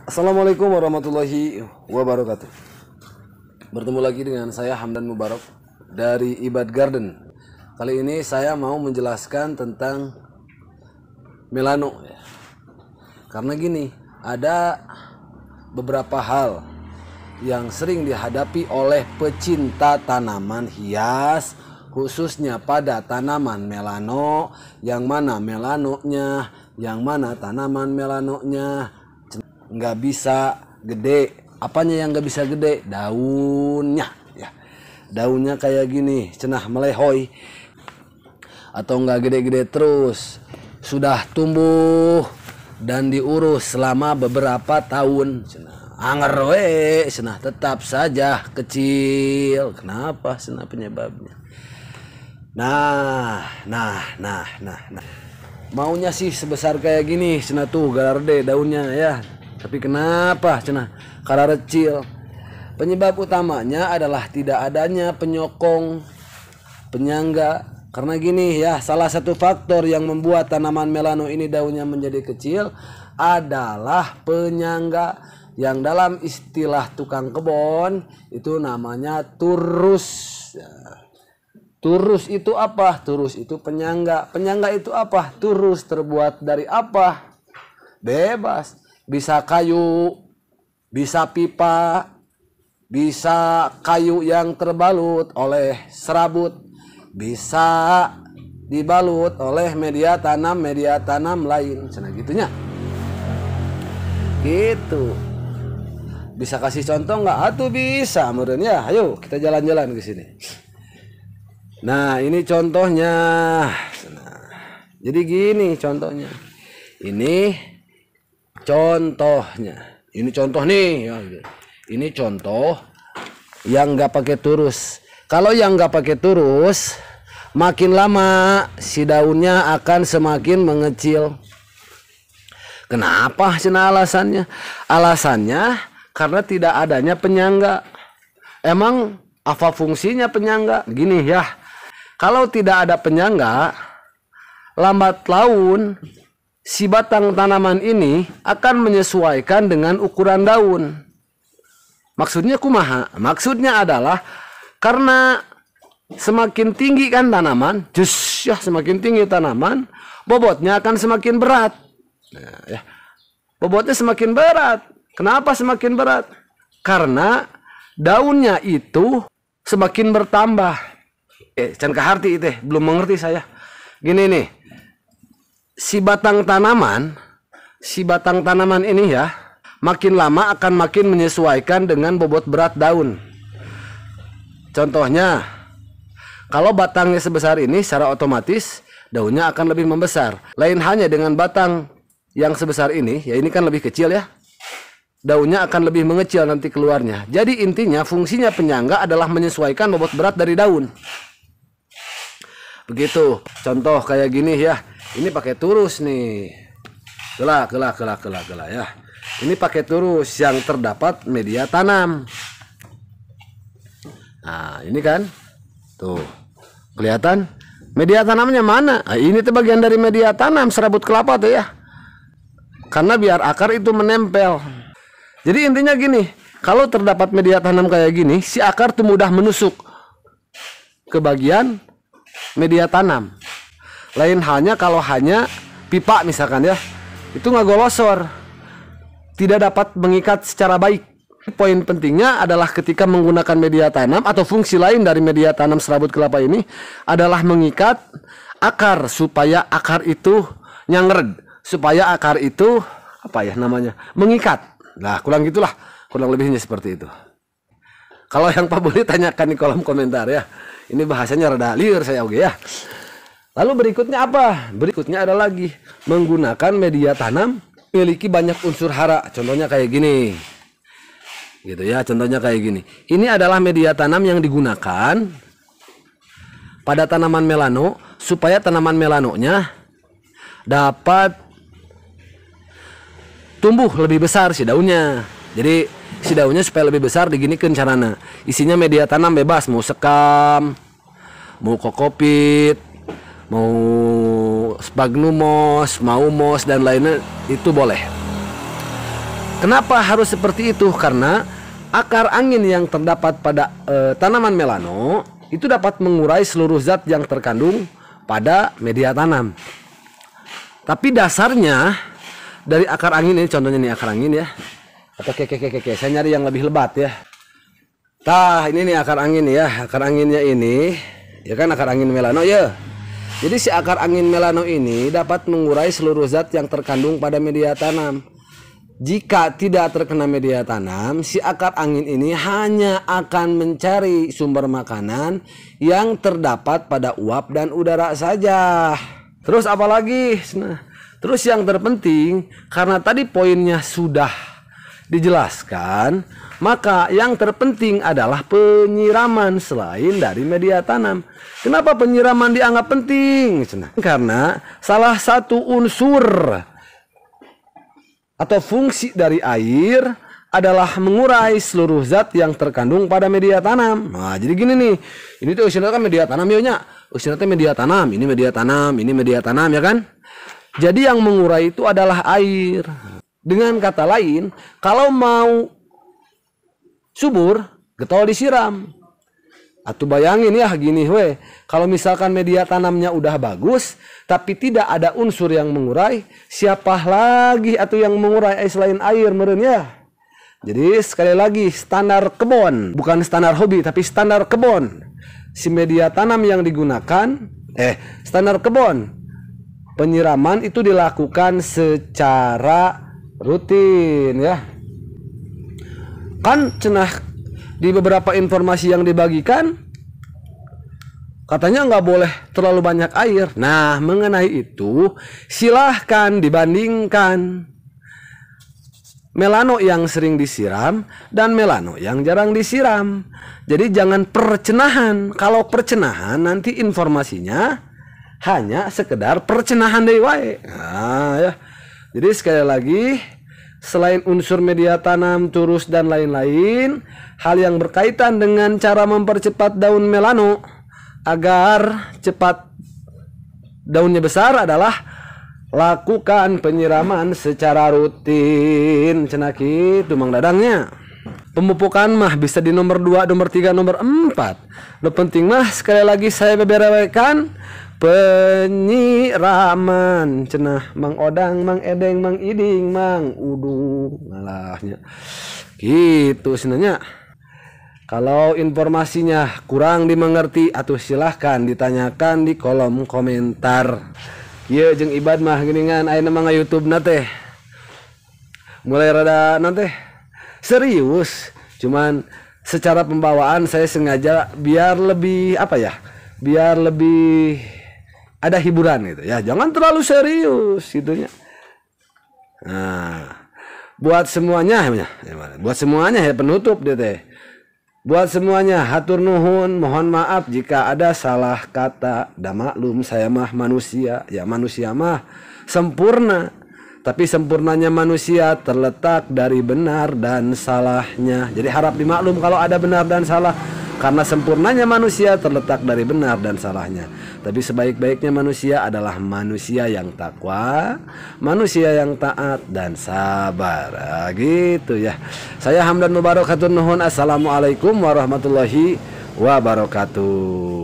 Assalamualaikum warahmatullahi wabarakatuh. Bertemu lagi dengan saya Hamdan Mubarak dari Ibad Garden. Kali ini saya mau menjelaskan tentang melano. Karena gini, ada beberapa hal yang sering dihadapi oleh pecinta tanaman hias, khususnya pada tanaman melano, yang mana melanonya, yang mana tanaman melanonya nggak bisa gede. Apanya yang nggak bisa gede? Daunnya ya. Daunnya kayak gini, cenah melehoy atau nggak gede-gede terus. Sudah tumbuh dan diurus selama beberapa tahun, cenah anger we, cenah tetap saja kecil. Kenapa? Cenah penyebabnya. Nah. Maunya sih sebesar kayak gini, cenah tuh garde daunnya ya. Tapi kenapa cenah karena kecil? Penyebab utamanya adalah tidak adanya penyokong, penyangga. Karena gini ya, salah satu faktor yang membuat tanaman melano ini daunnya menjadi kecil adalah penyangga, yang dalam istilah tukang kebun itu namanya turus. Turus itu apa? Turus itu penyangga. Penyangga itu apa? Turus terbuat dari apa? Bebas. Bisa kayu, bisa pipa, bisa kayu yang terbalut oleh serabut, bisa dibalut oleh media tanam lain. Cenah gitunya. Gitu. Bisa kasih contoh nggak? Atuh bisa, meureun ya. Ayo kita jalan-jalan ke sini. Nah, ini contohnya. Nah, jadi gini contohnya. Ini contoh nih ya. Ini contoh yang nggak pakai turus. Kalau yang nggak pakai turus, makin lama si daunnya akan semakin mengecil. Kenapa? Cina alasannya? Alasannya karena tidak adanya penyangga. Emang apa fungsinya penyangga? Gini ya, kalau tidak ada penyangga, lambat laun si batang tanaman ini akan menyesuaikan dengan ukuran daun. Maksudnya kumaha? Maksudnya adalah karena semakin tinggi kan tanaman, semakin tinggi tanaman, bobotnya akan semakin berat. Nah, ya. Bobotnya semakin berat. Kenapa semakin berat? Karena daunnya itu semakin bertambah. Can kaharti itu belum mengerti saya. Gini nih. Si batang tanaman ini ya, makin lama akan makin menyesuaikan dengan bobot berat daun. Contohnya, kalau batangnya sebesar ini, secara otomatis daunnya akan lebih membesar. Lain hanya dengan batang yang sebesar ini, ya ini kan lebih kecil ya, daunnya akan lebih mengecil nanti keluarnya. Jadi intinya fungsinya penyangga adalah menyesuaikan bobot berat dari daun. Begitu, contoh kayak gini ya. Ini pakai turus nih. Gelak ya. Ini pakai turus yang terdapat media tanam. Nah, ini kan. Tuh. Kelihatan? Media tanamnya mana? Nah, ini tuh bagian dari media tanam serabut kelapa tuh ya. Karena biar akar itu menempel. Jadi intinya gini, kalau terdapat media tanam kayak gini, si akar tuh mudah menusuk ke bagian media tanam. Lain halnya kalau hanya pipa misalkan ya, itu nggak golosor, tidak dapat mengikat secara baik. Poin pentingnya adalah ketika menggunakan media tanam atau fungsi lain dari media tanam serabut kelapa ini adalah mengikat akar supaya akar itu nyangreg, supaya akar itu apa ya namanya, mengikat. Nah, kurang gitulah, kurang lebihnya seperti itu. Kalau yang Pak boleh tanyakan di kolom komentar ya. Ini bahasanya rada liar saya oke ya. Lalu berikutnya apa? Berikutnya ada lagi menggunakan media tanam memiliki banyak unsur hara. Contohnya kayak gini. Gitu ya, contohnya kayak gini. Ini adalah media tanam yang digunakan pada tanaman melano supaya tanaman melanonya dapat tumbuh lebih besar si daunnya. Jadi si daunnya supaya lebih besar diginikan carana. Isinya media tanam bebas, mau sekam, mau kokopit, mau sphagnumos, mau mos dan lainnya itu boleh. Kenapa harus seperti itu? Karena akar angin yang terdapat pada tanaman melano itu dapat mengurai seluruh zat yang terkandung pada media tanam. Tapi dasarnya dari akar angin ini, contohnya nih akar angin ya. Atau saya nyari yang lebih lebat ya. Tah, ini nih akar angin ya. Akar anginnya ini, ya kan akar angin melano ya. Jadi si akar angin melano ini dapat mengurai seluruh zat yang terkandung pada media tanam. Jika tidak terkena media tanam, si akar angin ini hanya akan mencari sumber makanan yang terdapat pada uap dan udara saja. Terus apalagi? Nah, terus yang terpenting, karena tadi poinnya sudah dijelaskan, maka yang terpenting adalah penyiraman selain dari media tanam. Kenapa penyiraman dianggap penting? Karena salah satu unsur atau fungsi dari air adalah mengurai seluruh zat yang terkandung pada media tanam. Nah, jadi gini nih, ini tuh usianya kan media tanam ya, usianya media tanam, ini media tanam, ini media tanam ya kan. Jadi yang mengurai itu adalah air. Dengan kata lain, kalau mau subur, getol disiram. Atuh bayangin ya gini we, kalau misalkan media tanamnya udah bagus tapi tidak ada unsur yang mengurai, siapa lagi atau yang mengurai selain air meureun ya. Jadi sekali lagi, standar kebon, bukan standar hobi tapi standar kebon. Si media tanam yang digunakan, standar kebon, penyiraman itu dilakukan secara rutin ya. Kan cenah di beberapa informasi yang dibagikan katanya nggak boleh terlalu banyak air. Nah, mengenai itu silahkan dibandingkan melano yang sering disiram dan melano yang jarang disiram. Jadi jangan percenahan. Kalau percenahan nanti informasinya hanya sekedar percenahan deui wae. Nah, ya. Jadi sekali lagi, selain unsur media tanam, turus dan lain-lain, hal yang berkaitan dengan cara mempercepat daun melano agar cepat daunnya besar adalah lakukan penyiraman secara rutin. Cenah kitu Mang Dadangnya. Pemupukan mah bisa di nomor 2, nomor 3, nomor 4. Lo penting mah sekali lagi saya beberewekan penyiraman cenah Mang Odang, Mang Edeng, Mang Iding, Mang Udu ngalahnya. Gitu sebenarnya. Kalau informasinya kurang dimengerti atuh silahkan ditanyakan di kolom komentar. Ieu jeung Ibad mah geuningan ayeuna mah YouTube-na teh mulai rada nanti serius, cuman secara pembawaan saya sengaja biar lebih biar lebih ada hiburan gitu ya, jangan terlalu serius gitunya. Nah, buat semuanya ya penutup dia teh. Buat semuanya hatur nuhun, mohon maaf jika ada salah kata. Da maklum saya mah manusia, ya manusia mah sempurna. Tapi sempurnanya manusia terletak dari benar dan salahnya. Jadi harap dimaklum kalau ada benar dan salah. Karena sempurnanya manusia terletak dari benar dan salahnya. Tapi sebaik-baiknya manusia adalah manusia yang takwa, manusia yang taat dan sabar. Nah, gitu ya. Saya Hamdan Mubarak hatur nuhun. Assalamualaikum warahmatullahi wabarakatuh.